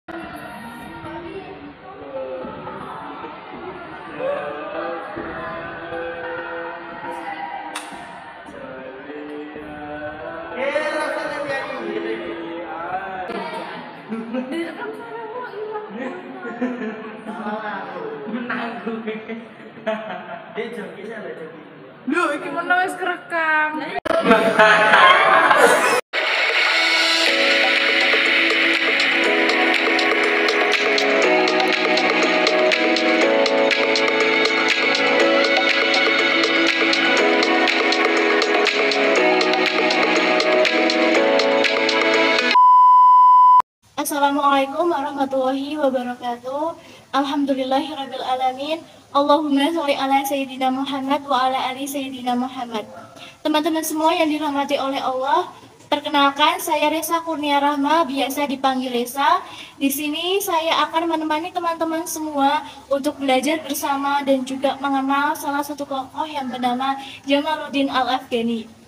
Menanggung. Dia jokinya lah joki. Duh, iki mana wis kerekam. Assalamualaikum warahmatullahi wabarakatuh. Alhamdulillahirabbil alamin. Allahumma sholli ala sayyidina Muhammad wa ala ali sayyidina Muhammad. Teman-teman semua yang dirahmati oleh Allah, perkenalkan saya Resa Kurnia Rahma, biasa dipanggil Resa. Di sini saya akan menemani teman-teman semua untuk belajar bersama dan juga mengenal salah satu tokoh yang bernama Jamaluddin Al-Afghani.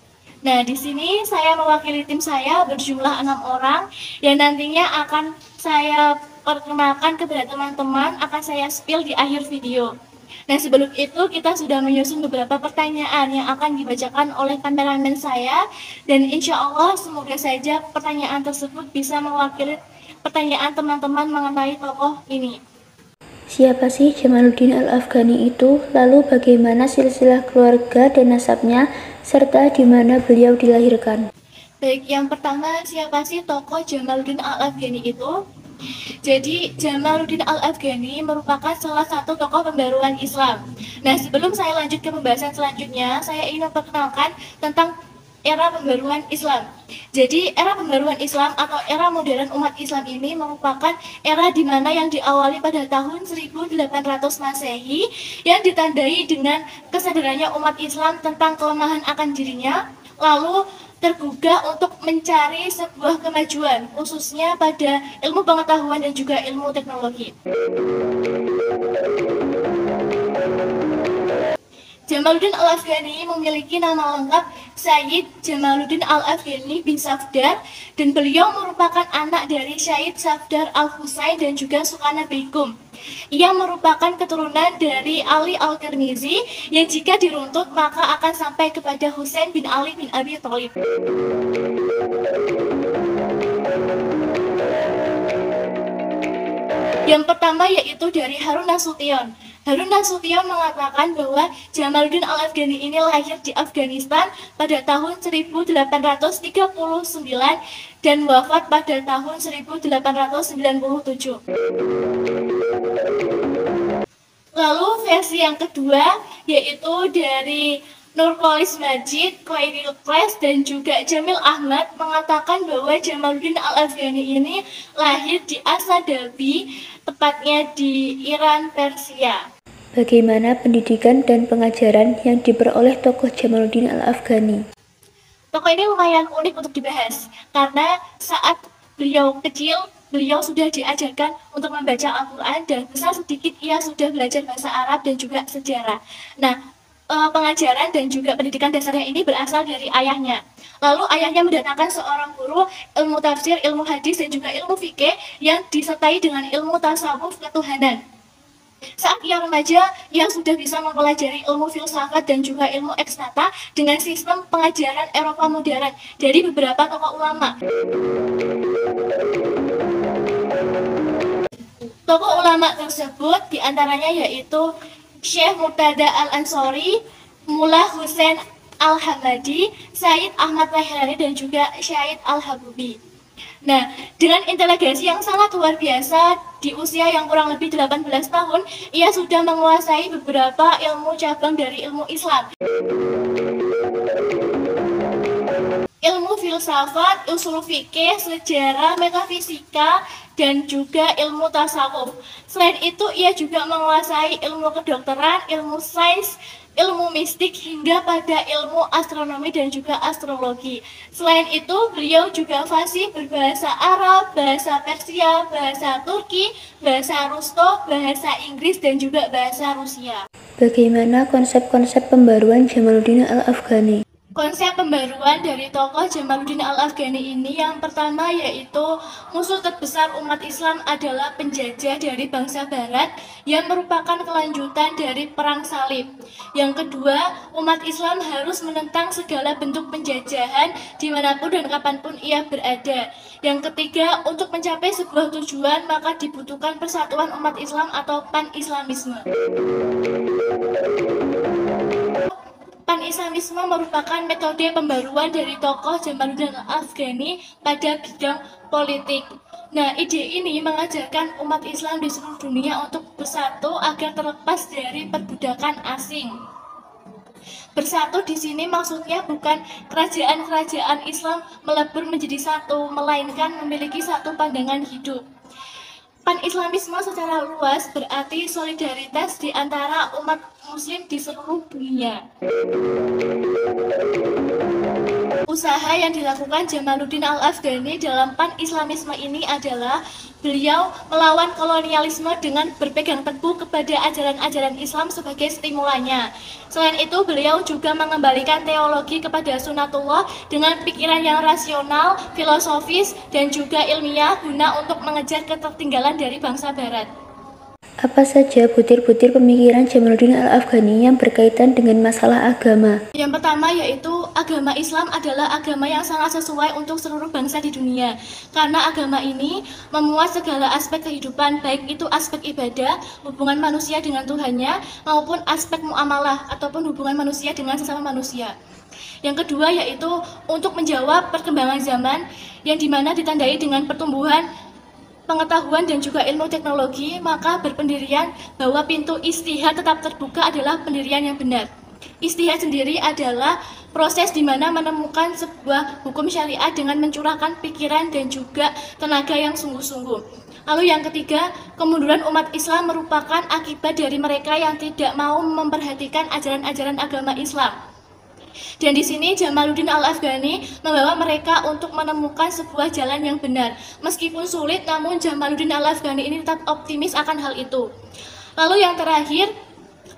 Nah, di sini saya mewakili tim saya berjumlah 6 orang yang nantinya akan saya perkenalkan kepada teman-teman, akan saya spill di akhir video. Nah, sebelum itu kita sudah menyusun beberapa pertanyaan yang akan dibacakan oleh kameramen saya, dan insya Allah semoga saja pertanyaan tersebut bisa mewakili pertanyaan teman-teman mengenai tokoh ini. Siapa sih Jamaluddin Al-Afghani itu? Lalu bagaimana silsilah keluarga dan nasabnya, serta di mana beliau dilahirkan? Baik, yang pertama, siapa sih tokoh Jamaluddin Al-Afghani itu? Jadi, Jamaluddin Al-Afghani merupakan salah satu tokoh pembaruan Islam. Nah, sebelum saya lanjut ke pembahasan selanjutnya, saya ingin memperkenalkan tentang era pembaruan Islam. Jadi, era pembaruan Islam atau era modern umat Islam ini merupakan era di mana yang diawali pada tahun 1800 Masehi yang ditandai dengan kesadarannya umat Islam tentang kelemahan akan dirinya, lalu tergugah untuk mencari sebuah kemajuan, khususnya pada ilmu pengetahuan dan juga ilmu teknologi. Jamaluddin Al-Afghani memiliki nama lengkap Syed Jamaluddin Al-Afghani bin Safdar, dan beliau merupakan anak dari Syed Safdar Al-Husain dan juga Sukana Begum. Ia merupakan keturunan dari Ali Al-Tirmizi yang jika diruntut maka akan sampai kepada Husain bin Ali bin Abi Thalib. Yang pertama yaitu dari Harun Nasution. Harun Nasution mengatakan bahwa Jamaluddin Al-Afghani ini lahir di Afghanistan pada tahun 1839 dan wafat pada tahun 1897. Lalu versi yang kedua yaitu dari Nurkolis Majid, Qairil Qais, dan juga Jamil Ahmad mengatakan bahwa Jamaluddin Al-Afghani ini lahir di Asadabi, tepatnya di Iran, Persia. Bagaimana pendidikan dan pengajaran yang diperoleh tokoh Jamaluddin Al-Afghani? Tokoh ini lumayan unik untuk dibahas, karena saat beliau kecil, beliau sudah diajarkan untuk membaca Al-Quran, dan besar sedikit ia sudah belajar bahasa Arab dan juga sejarah. Nah, pengajaran dan juga pendidikan dasarnya ini berasal dari ayahnya. Lalu ayahnya mendatangkan seorang guru ilmu tafsir, ilmu hadis, dan juga ilmu fikih yang disertai dengan ilmu tasawuf ketuhanan. Saat ia remaja, ia sudah bisa mempelajari ilmu filsafat dan juga ilmu ekstata dengan sistem pengajaran Eropa modern dari beberapa tokoh ulama. Tokoh ulama tersebut diantaranya yaitu Syekh Murtada Al-Ansori, Mullah Hussein Al-Hamadi, Said Ahmad Lahrani, dan juga Syahid Al-Habubi. Nah, dengan inteligensi yang sangat luar biasa, di usia yang kurang lebih 18 tahun, ia sudah menguasai beberapa ilmu cabang dari ilmu Islam. Ilmu filsafat, usul fikih, sejarah, metafisika, dan juga ilmu tasawuf. Selain itu, ia juga menguasai ilmu kedokteran, ilmu sains, ilmu mistik, hingga pada ilmu astronomi dan juga astrologi. Selain itu, beliau juga fasih berbahasa Arab, bahasa Persia, bahasa Turki, bahasa Rusto, bahasa Inggris, dan juga bahasa Rusia. Bagaimana konsep-konsep pembaruan Jamaluddin Al-Afghani? Konsep pembaruan dari tokoh Jamaluddin Al-Afghani ini yang pertama yaitu musuh terbesar umat Islam adalah penjajah dari bangsa Barat yang merupakan kelanjutan dari Perang Salib. Yang kedua, umat Islam harus menentang segala bentuk penjajahan dimanapun dan kapanpun ia berada. Yang ketiga, untuk mencapai sebuah tujuan maka dibutuhkan persatuan umat Islam atau pan-islamisme. Pan-Islamisme merupakan metode pembaruan dari tokoh Jamaluddin Al-Afghani pada bidang politik. Nah, ide ini mengajarkan umat Islam di seluruh dunia untuk bersatu agar terlepas dari perbudakan asing. Bersatu di sini maksudnya bukan kerajaan-kerajaan Islam melebur menjadi satu, melainkan memiliki satu pandangan hidup. Pan-Islamisme secara luas berarti solidaritas di antara umat Muslim di seluruh dunia. Usaha yang dilakukan Jamaluddin Al-Afghani dalam pan-Islamisme ini adalah beliau melawan kolonialisme dengan berpegang teguh kepada ajaran-ajaran Islam sebagai stimulannya. Selain itu, beliau juga mengembalikan teologi kepada sunatullah dengan pikiran yang rasional, filosofis, dan juga ilmiah guna untuk mengejar ketertinggalan dari bangsa Barat. Apa saja butir-butir pemikiran Jamaluddin Al-Afghani yang berkaitan dengan masalah agama? Yang pertama yaitu agama Islam adalah agama yang sangat sesuai untuk seluruh bangsa di dunia. Karena agama ini memuat segala aspek kehidupan, baik itu aspek ibadah, hubungan manusia dengan Tuhannya, maupun aspek muamalah ataupun hubungan manusia dengan sesama manusia. Yang kedua yaitu untuk menjawab perkembangan zaman yang dimana ditandai dengan pertumbuhan pengetahuan dan juga ilmu teknologi, maka berpendirian bahwa pintu istihad tetap terbuka adalah pendirian yang benar. Istihad sendiri adalah proses di mana menemukan sebuah hukum syariat dengan mencurahkan pikiran dan juga tenaga yang sungguh-sungguh. Lalu yang ketiga, kemunduran umat Islam merupakan akibat dari mereka yang tidak mau memperhatikan ajaran-ajaran agama Islam. Dan di sini Jamaluddin Al-Afghani membawa mereka untuk menemukan sebuah jalan yang benar. Meskipun sulit, namun Jamaluddin Al-Afghani ini tetap optimis akan hal itu. Lalu yang terakhir,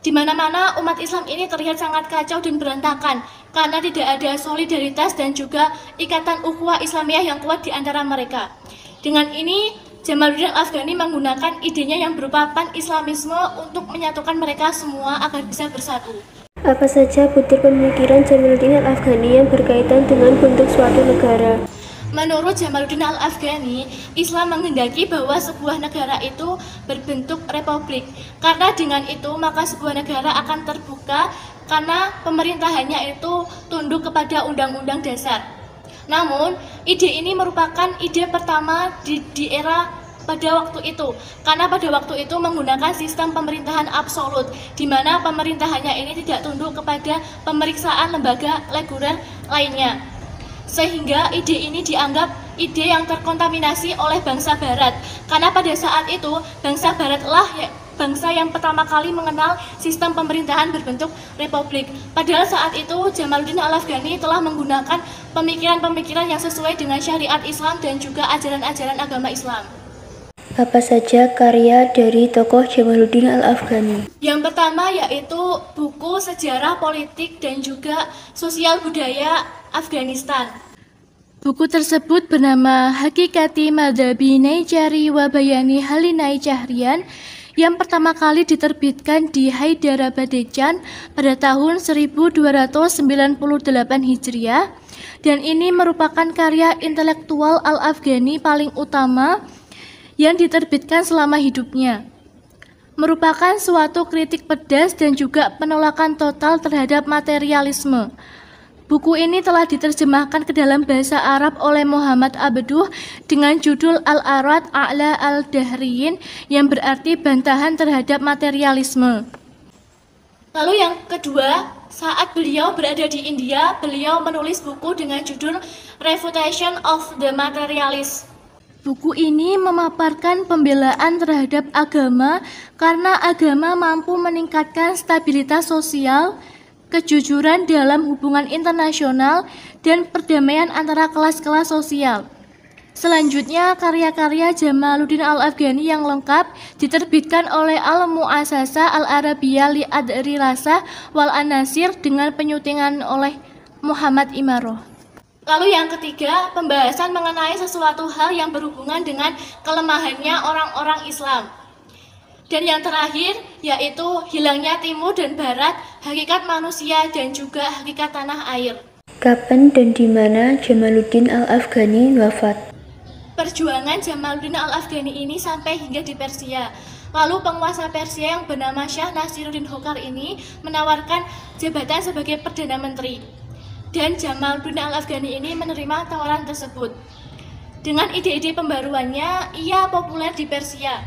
di mana-mana umat Islam ini terlihat sangat kacau dan berantakan karena tidak ada solidaritas dan juga ikatan ukhuwah Islamiyah yang kuat di antara mereka. Dengan ini, Jamaluddin Al-Afghani menggunakan idenya yang berupa pan-Islamisme untuk menyatukan mereka semua agar bisa bersatu. Apa saja butir pemikiran Jamaluddin Al-Afghani yang berkaitan dengan bentuk suatu negara? Menurut Jamaluddin Al-Afghani, Islam menghendaki bahwa sebuah negara itu berbentuk republik. Karena dengan itu, maka sebuah negara akan terbuka karena pemerintahannya itu tunduk kepada undang-undang dasar. Namun, ide ini merupakan ide pertama di era pada waktu itu, karena pada waktu itu menggunakan sistem pemerintahan absolut, di mana pemerintahannya ini tidak tunduk kepada pemeriksaan lembaga reguler lainnya. Sehingga ide ini dianggap ide yang terkontaminasi oleh bangsa Barat, karena pada saat itu bangsa Baratlah bangsa yang pertama kali mengenal sistem pemerintahan berbentuk republik. Padahal saat itu Jamaluddin Al-Afghani telah menggunakan pemikiran-pemikiran yang sesuai dengan syariat Islam dan juga ajaran-ajaran agama Islam. Apa saja karya dari tokoh Jamaluddin Al-Afghani? Yang pertama yaitu buku sejarah politik dan juga sosial budaya Afghanistan. Buku tersebut bernama Hakikati Madhabi Naicari wa Bayani Halinai Cahrian yang pertama kali diterbitkan di Hyderabad pada tahun 1298 Hijriah, dan ini merupakan karya intelektual Al-Afghani paling utama yang diterbitkan selama hidupnya. Merupakan suatu kritik pedas dan juga penolakan total terhadap materialisme. Buku ini telah diterjemahkan ke dalam bahasa Arab oleh Muhammad Abduh dengan judul Al-Arad A'la Al-Dahriyin, yang berarti bantahan terhadap materialisme. Lalu yang kedua, saat beliau berada di India, beliau menulis buku dengan judul Refutation of the Materialist. Buku ini memaparkan pembelaan terhadap agama karena agama mampu meningkatkan stabilitas sosial, kejujuran dalam hubungan internasional, dan perdamaian antara kelas-kelas sosial. Selanjutnya, karya-karya Jamaluddin Al-Afghani yang lengkap diterbitkan oleh Al-Mu'assasah Al-Arabiyah li Adri Rasa wal Anasir dengan penyutingan oleh Muhammad Imaroh. Lalu yang ketiga, pembahasan mengenai sesuatu hal yang berhubungan dengan kelemahannya orang-orang Islam. Dan yang terakhir, yaitu hilangnya timur dan barat, hakikat manusia dan juga hakikat tanah air. Kapan dan di mana Jamaluddin Al-Afghani wafat? Perjuangan Jamaluddin Al-Afghani ini sampai hingga di Persia. Lalu penguasa Persia yang bernama Syah Nasiruddin Hokkar ini menawarkan jabatan sebagai Perdana Menteri. Dan Jamaluddin Al-Afghani ini menerima tawaran tersebut. Dengan ide-ide pembaruannya, ia populer di Persia.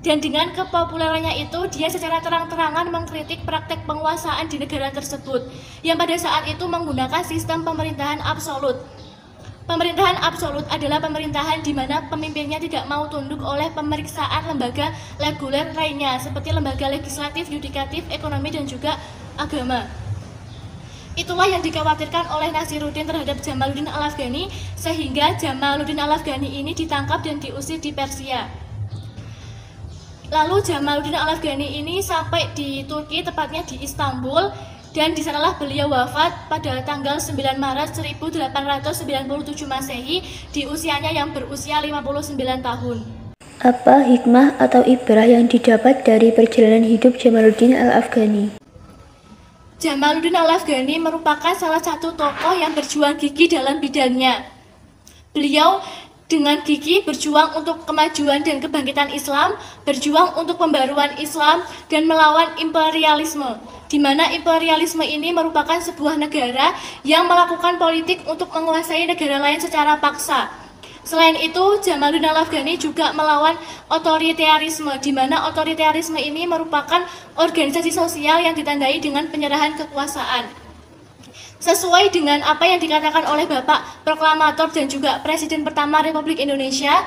Dan dengan kepopulerannya itu, dia secara terang-terangan mengkritik praktek penguasaan di negara tersebut, yang pada saat itu menggunakan sistem pemerintahan absolut. Pemerintahan absolut adalah pemerintahan di mana pemimpinnya tidak mau tunduk oleh pemeriksaan lembaga reguler lainnya, seperti lembaga legislatif, yudikatif, ekonomi, dan juga agama. Itulah yang dikhawatirkan oleh Nasiruddin terhadap Jamaluddin Al-Afghani, sehingga Jamaluddin Al-Afghani ini ditangkap dan diusir di Persia. Lalu Jamaluddin Al-Afghani ini sampai di Turki, tepatnya di Istanbul, dan di sanalah beliau wafat pada tanggal 9 Maret 1897 Masehi di usianya yang berusia 59 tahun. Apa hikmah atau ibrah yang didapat dari perjalanan hidup Jamaluddin Al-Afghani? Jamaluddin Al-Afghani merupakan salah satu tokoh yang berjuang gigih dalam bidangnya. Beliau dengan gigih berjuang untuk kemajuan dan kebangkitan Islam, berjuang untuk pembaruan Islam, dan melawan imperialisme, di mana imperialisme ini merupakan sebuah negara yang melakukan politik untuk menguasai negara lain secara paksa. Selain itu, Jamaluddin Al-Afghani juga melawan otoritarisme, di mana otoritarisme ini merupakan organisasi sosial yang ditandai dengan penyerahan kekuasaan. Sesuai dengan apa yang dikatakan oleh Bapak Proklamator dan juga Presiden pertama Republik Indonesia,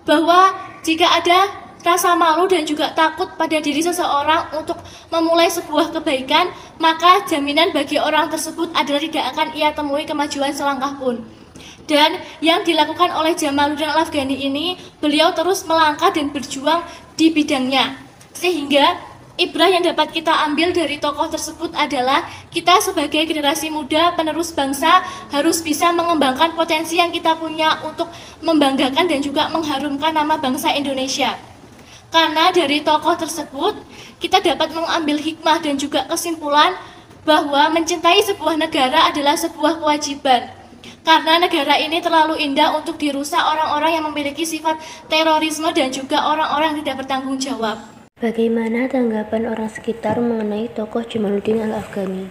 bahwa jika ada rasa malu dan juga takut pada diri seseorang untuk memulai sebuah kebaikan, maka jaminan bagi orang tersebut adalah tidak akan ia temui kemajuan selangkah pun. Dan yang dilakukan oleh Jamaluddin Al-Afghani ini, beliau terus melangkah dan berjuang di bidangnya. Sehingga ibrah yang dapat kita ambil dari tokoh tersebut adalah kita sebagai generasi muda penerus bangsa harus bisa mengembangkan potensi yang kita punya untuk membanggakan dan juga mengharumkan nama bangsa Indonesia. Karena dari tokoh tersebut kita dapat mengambil hikmah dan juga kesimpulan bahwa mencintai sebuah negara adalah sebuah kewajiban. Karena negara ini terlalu indah untuk dirusak orang-orang yang memiliki sifat terorisme dan juga orang-orang yang tidak bertanggung jawab. Bagaimana tanggapan orang sekitar mengenai tokoh Jamaluddin Al-Afghani?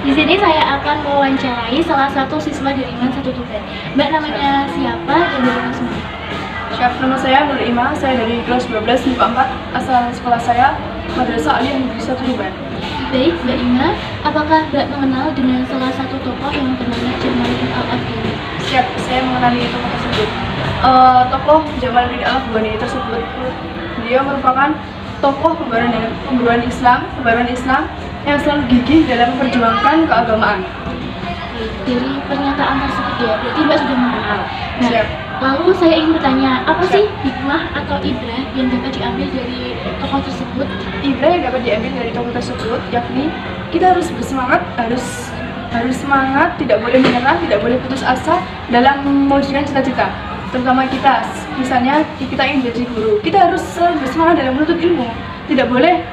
Di sini saya akan mewawancarai salah satu siswa dari Iman 1 Tuban. Mbak, namanya siapa dan dari mana semua? Siap, nama saya Nur Ima, saya dari kelas 12 MIPA 4, asal sekolah saya Madrasah Aliyah Negeri 1 Tuban. Baik, Mbak Ima, apakah Mbak mengenal dengan salah satu tokoh yang bernama Jamaluddin Al-Afghani? Siap, saya mengenali tokoh tersebut. Tokoh Jamaluddin Al-Afghani tersebut, dia merupakan tokoh pembaruan Islam yang selalu gigih dalam memperjuangkan keagamaan. Dari pernyataan tersebut ya, berarti Mbak sudah mengenal. Nah, Siap. Lalu saya ingin bertanya, apa sih hikmah atau ibrah yang dapat diambil dari tokoh tersebut? Ibrah yang dapat diambil dari tokoh tersebut, yakni kita harus bersemangat, harus semangat, tidak boleh menyerah, tidak boleh putus asa dalam mewujudkan cita-cita. Terutama kita, misalnya kita ingin jadi guru, kita harus selalu bersemangat dalam menuntut ilmu, tidak boleh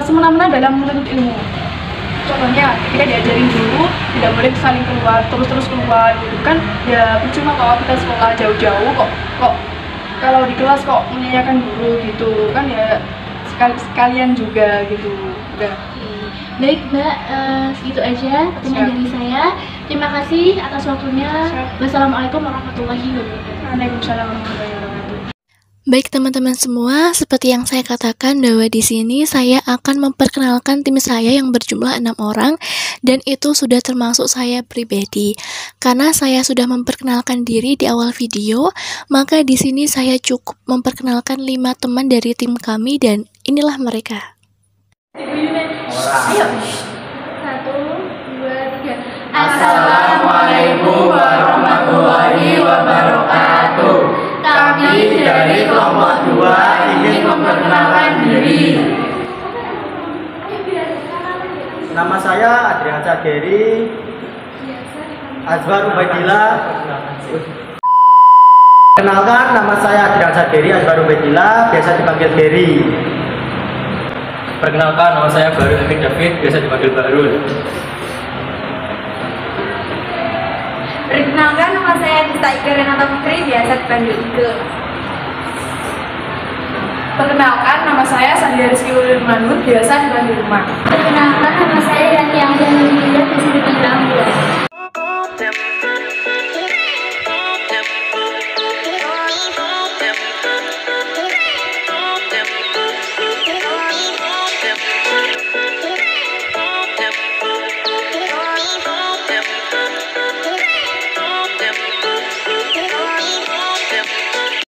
semena-mena dalam menuntut ilmu. Contohnya, ketika diajarin dulu, tidak boleh saling keluar, terus keluar gitu kan. Ya percuma kalau kita sekolah jauh-jauh kok kalau di kelas kok menanyakan guru gitu kan, ya sekalian juga gitu. Udah. Baik Mbak, segitu aja pertanyaan dari saya. Terima kasih atas waktunya. Wassalamualaikum warahmatullahi wabarakatuh. Waalaikumsalam warahmatullahi wabarakatuh. Baik teman-teman semua, seperti yang saya katakan bahwa di sini saya akan memperkenalkan tim saya yang berjumlah 6 orang, dan itu sudah termasuk saya pribadi. Karena saya sudah memperkenalkan diri di awal video, maka di sini saya cukup memperkenalkan 5 teman dari tim kami, dan inilah mereka. Ayo. 1, 2, 3. Assalamualaikum warahmatullahi wabarakatuh. Kami dari kelompok 2 ingin memperkenalkan diri. Geri. Azwar Ubaidillah. Kenalkan, nama saya Adriansyah Geri Azwar Ubaidillah, biasa dipanggil Geri. Perkenalkan, nama saya Barul Amin David, biasa dipanggil Barul. Perkenalkan, nama saya Nista Ike Renata Fikri, biasa dipanggil Ike. Perkenalkan, nama saya Sandia Rizky Ulil Manur, biasa dipanggil Rumah. Perkenalkan, nama saya Yani Angga Nurila, biasa dipanggil Angga.